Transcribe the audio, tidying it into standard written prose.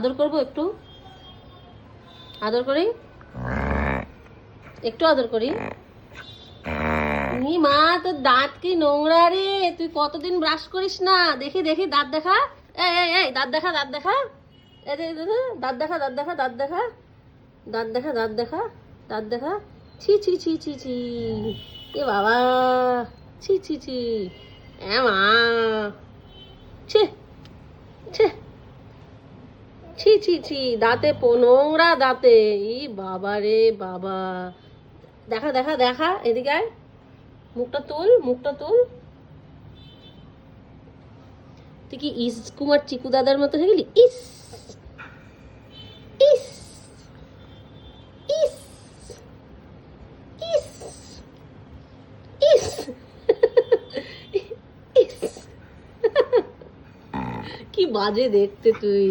আদর করবো, একটু আদর করি, একটু আদর করি। মা তোর দাঁত কি নোংরা রে, তুই কতদিন ব্রাশ করিস না। দেখি দেখি দাঁত দেখা, এই দাঁত দেখা, দাঁত দেখা, দাঁত দেখা, দাঁত দেখা, দাঁত দেখা, দাঁত দেখা, দাঁত দেখা, দাঁত দেখা। ছি ছি ছি ছি ছি, এ বাবা, ছি ছি ছি, মা, ছি ছি ছি ছি ছি, দাঁতে নোংরা দাঁতে, ই বাবা রে বাবা। দেখা দেখা দেখা, এদিকে আয়, মুখটা তুল, মুখটা তুল। তুই কি ইস কুমার চিকু দাদার মতো হয়ে গেলি? ইস ইস ইস ইস ইস ইস, কি বাজে দেখতে তুই।